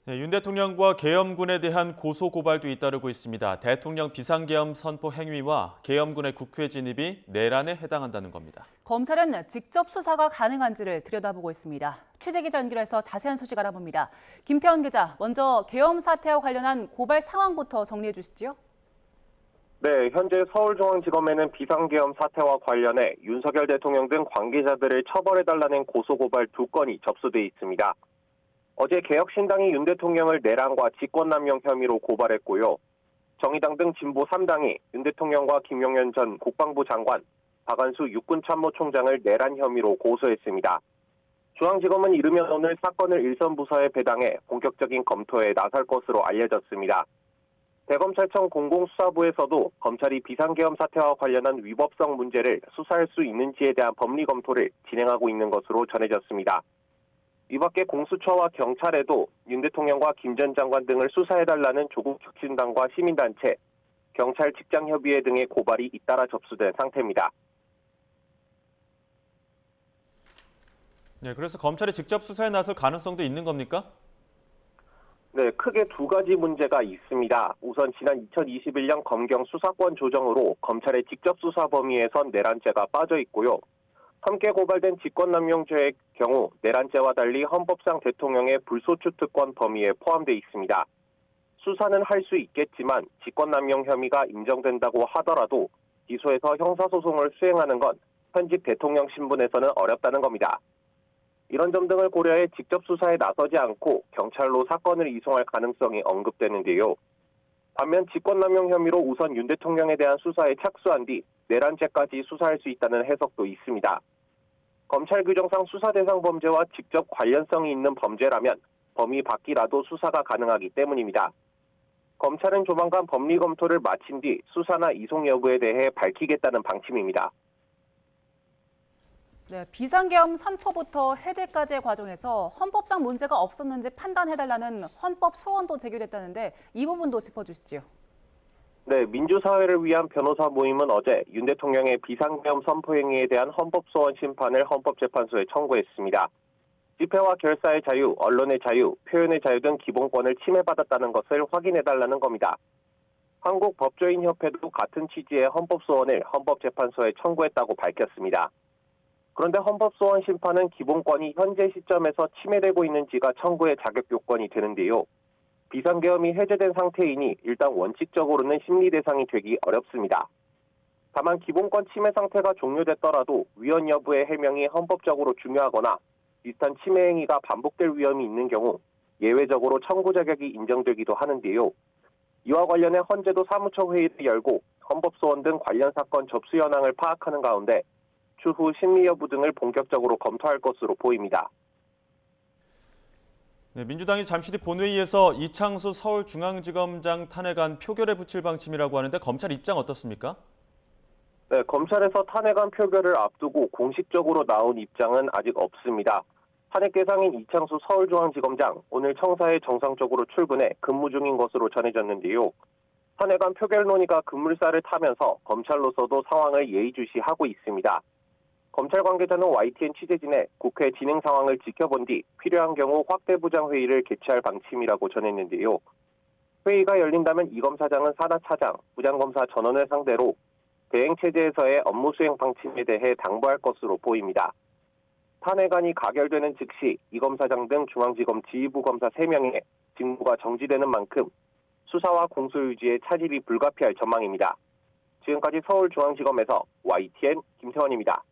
네, 윤 대통령과 계엄군에 대한 고소 고발도 잇따르고 있습니다. 대통령 비상계엄 선포 행위와 계엄군의 국회 진입이 내란에 해당한다는 겁니다. 검찰은 직접 수사가 가능한지를 들여다보고 있습니다. 취재 기자 연결해서 자세한 소식 알아봅니다. 김태원 기자, 먼저 계엄 사태와 관련한 고발 상황부터 정리해 주시죠. 네, 현재 서울중앙지검에는 비상계엄 사태와 관련해 윤석열 대통령 등 관계자들을 처벌해달라는 고소고발 2건이 접수돼 있습니다. 어제 개혁신당이 윤 대통령을 내란과 직권남용 혐의로 고발했고요. 정의당 등 진보 3당이 윤 대통령과 김용현 전 국방부 장관, 박안수 육군참모총장을 내란 혐의로 고소했습니다. 중앙지검은 이르면 오늘 사건을 일선 부서에 배당해 본격적인 검토에 나설 것으로 알려졌습니다. 대검찰청 공공수사부에서도 검찰이 비상계엄 사태와 관련한 위법성 문제를 수사할 수 있는지에 대한 법리 검토를 진행하고 있는 것으로 전해졌습니다. 이 밖에 공수처와 경찰에도 윤 대통령과 김 전 장관 등을 수사해달라는 조국 혁신당과 시민단체, 경찰 직장협의회 등의 고발이 잇따라 접수된 상태입니다. 네, 그래서 검찰이 직접 수사에 나설 가능성도 있는 겁니까? 네, 크게 2가지 문제가 있습니다. 우선 지난 2021년 검경 수사권 조정으로 검찰의 직접 수사 범위에선 내란죄가 빠져 있고요. 함께 고발된 직권남용죄의 경우 내란죄와 달리 헌법상 대통령의 불소추 특권 범위에 포함되어 있습니다. 수사는 할 수 있겠지만 직권남용 혐의가 인정된다고 하더라도 기소해서 형사소송을 수행하는 건 현직 대통령 신분에서는 어렵다는 겁니다. 이런 점 등을 고려해 직접 수사에 나서지 않고 경찰로 사건을 이송할 가능성이 언급되는데요. 반면 직권남용 혐의로 우선 윤 대통령에 대한 수사에 착수한 뒤 내란죄까지 수사할 수 있다는 해석도 있습니다. 검찰 규정상 수사 대상 범죄와 직접 관련성이 있는 범죄라면 범위 밖이라도 수사가 가능하기 때문입니다. 검찰은 조만간 법리 검토를 마친 뒤 수사나 이송 여부에 대해 밝히겠다는 방침입니다. 네, 비상계엄 선포부터 해제까지의 과정에서 헌법상 문제가 없었는지 판단해달라는 헌법 소원도 제기됐다는데 이 부분도 짚어주시죠. 네, 민주사회를 위한 변호사 모임은 어제 윤 대통령의 비상계엄 선포 행위에 대한 헌법소원 심판을 헌법재판소에 청구했습니다. 집회와 결사의 자유, 언론의 자유, 표현의 자유 등 기본권을 침해받았다는 것을 확인해달라는 겁니다. 한국법조인협회도 같은 취지의 헌법소원을 헌법재판소에 청구했다고 밝혔습니다. 그런데 헌법소원 심판은 기본권이 현재 시점에서 침해되고 있는지가 청구의 자격 요건이 되는데요. 비상계엄이 해제된 상태이니 일단 원칙적으로는 심리 대상이 되기 어렵습니다. 다만 기본권 침해 상태가 종료됐더라도 위헌 여부의 해명이 헌법적으로 중요하거나 비슷한 침해 행위가 반복될 위험이 있는 경우 예외적으로 청구 자격이 인정되기도 하는데요. 이와 관련해 헌재도 사무처 회의를 열고 헌법소원 등 관련 사건 접수 현황을 파악하는 가운데 추후 심리 여부 등을 본격적으로 검토할 것으로 보입니다. 네, 민주당이 잠시 뒤 본회의에서 이창수 서울중앙지검장 탄핵안 표결에 붙일 방침이라고 하는데 검찰 입장 어떻습니까? 네, 검찰에서 탄핵안 표결을 앞두고 공식적으로 나온 입장은 아직 없습니다. 탄핵 대상인 이창수 서울중앙지검장 오늘 청사에 정상적으로 출근해 근무 중인 것으로 전해졌는데요. 탄핵안 표결 논의가 급물살을 타면서 검찰로서도 상황을 예의주시하고 있습니다. 검찰 관계자는 YTN 취재진에 국회 진행 상황을 지켜본 뒤 필요한 경우 확대부장 회의를 개최할 방침이라고 전했는데요. 회의가 열린다면 이 검사장은 산하차장, 부장검사 전원을 상대로 대행체제에서의 업무 수행 방침에 대해 당부할 것으로 보입니다. 탄핵안이 가결되는 즉시 이 검사장 등 중앙지검 지휘부 검사 3명의 직무가 정지되는 만큼 수사와 공소 유지에 차질이 불가피할 전망입니다. 지금까지 서울중앙지검에서 YTN 김태원입니다.